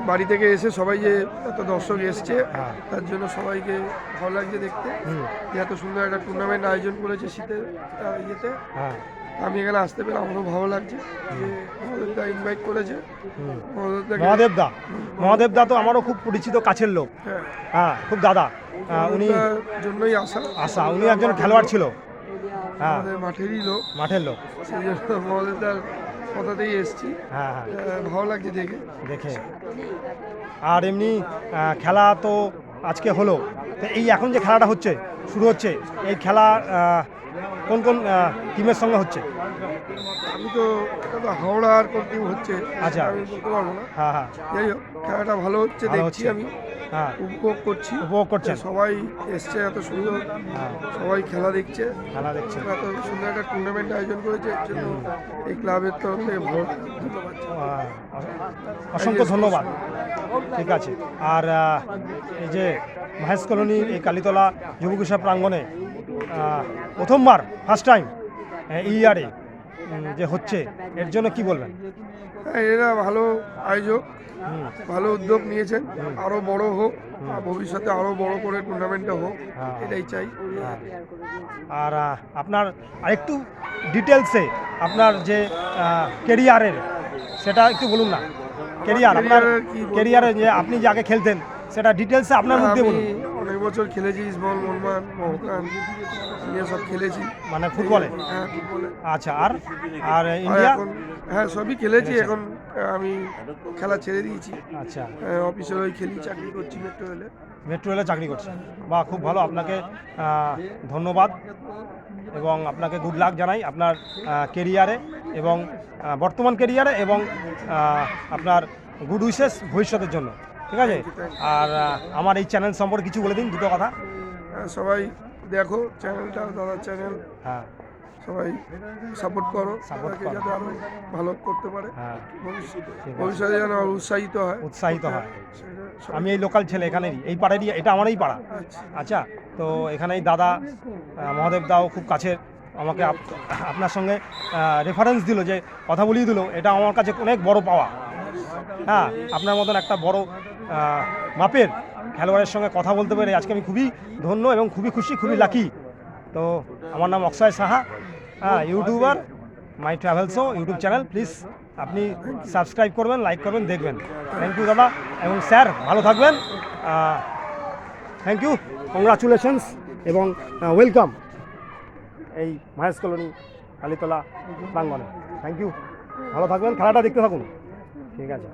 বাড়ি থেকে এসে সবাই যে এত দর্শক এসছে তার জন্য সবাইকে ভালো লাগছে দেখতে যে এত সুন্দর একটা টুর্নামেন্ট আয়োজন করেছে শীতের ইয়েতে। আমি এখানে আসতে পেরে আমারও ভালো লাগছে যে মহাদেবদা ইনভাইট করেছে। মহাদেবদা তো আমারও খুব পরিচিত কাছের লোক, হ্যাঁ খুব দাদা, উনি জন্যই আসা উনি একজন খেলোয়াড় ছিল, হ্যাঁ মাঠের লোক সেই জন্য মহাদেবদার কথাতেই এসছি। ভালো লাগছে দেখে। আর এমনি খেলা তো আজকে হলো, তো এই এখন যে খেলাটা শুরু হচ্ছে এই খেলা কোন কোন টিমের সঙ্গে হচ্ছে? আমি তো হাওড়ার কোন টিম হচ্ছে আচ্ছা আমি বলতে পারবো না। যাই হোক খেলাটা ভালো হচ্ছে দেখছি, আমি উপভোগ করছেন। সবাই এসছে এত সুন্দর, সবাই খেলা দেখছে এত সুন্দর একটা টুর্নামেন্ট আয়োজন করেছে, এর জন্য এই ক্লাবের তরফ থেকে অসংখ্য ধন্যবাদ। ঠিক আছে। আর এই যে মহেশ কলোনির এই কালীতলা যুব কিশোর প্রাঙ্গণে প্রথমবার ফার্স্ট টাইম এই ইয়ারে যে হচ্ছে, এর জন্য কি বলবেন? এরা ভালো আয়োজক, ভালো উদ্যোগ নিয়েছেন, আরো বড় হোক, ভবিষ্যতে আরো বড় করে টুর্নামেন্টটা হোক, এটাই চাই। আর আপনার আরেকটু ডিটেলসে আপনার যে কেরিয়ারের সেটা একটু বলুন না। কেরিয়ারে যে আপনি যে আগে খেলতেন সেটা ডিটেলসে আপনার মুখ দিয়ে বলুন। অনেক বছর খেলেছি, ইসবল, মোহনবাগান, মহকান নিয়ে সব খেলেছি, মানে ফুটবলে। আচ্ছা। আর ইন্ডিয়া? হ্যাঁ সবই খেলেছি, এখন আমি খেলা ছেড়ে দিয়েছি। আচ্ছা। অফিসের ওই খেলি, চাকরি করছি মেট্রো রেলে চাকরি করছেন। বা খুব ভালো, আপনাকে ধন্যবাদ এবং আপনাকে গুড লাক জানাই আপনার কেরিয়ারে এবং বর্তমান কেরিয়ারে, এবং আপনার গুড উইশেস ভবিষ্যতের জন্য। ঠিক আছে। আর আমার এই চ্যানেল সম্পর্কে কিছু বলে দিন, দুটো কথা। সবাই দেখো চ্যানেলটা, দাদার চ্যানেল, সবাই সাপোর্ট করো যাতে আরো ভালো করতে পারে, ভবিষ্যতে যেন উৎসাহিত হয়। আমি এই লোকাল ছেলে, এখানেরই, এই পাড়ারই, এটা আমারই পাড়া। আচ্ছা। তো এখানেই দাদা মহাদেবদাও খুব কাছের, আমাকে আপনার সঙ্গে রেফারেন্স দিল, যে কথা বলিয়ে দিল, এটা আমার কাছে অনেক বড় পাওয়া। হ্যাঁ, আপনার মতন একটা বড় মাপের খেলোয়াড়ের সঙ্গে কথা বলতে পেরে আজকে আমি খুবই ধন্য এবং খুবই খুশি, খুবই লাকি। তো আমার নাম Akshay Saha, YouTuber, my travel show YouTube channel. Please আপনি সাবস্ক্রাইব করবেন, লাইক করবেন, দেখবেন। থ্যাংক ইউ দাদা এবং স্যার, ভালো থাকবেন। থ্যাংক ইউ, কংগ্রাচুলেশনস এবং ওয়েলকাম এই মহেশ কলোনি কালীতলা প্রাঙ্গণে। থ্যাংক ইউ, ভালো থাকবেন, খেলাটা দেখতে থাকুন। ঠিক আছে।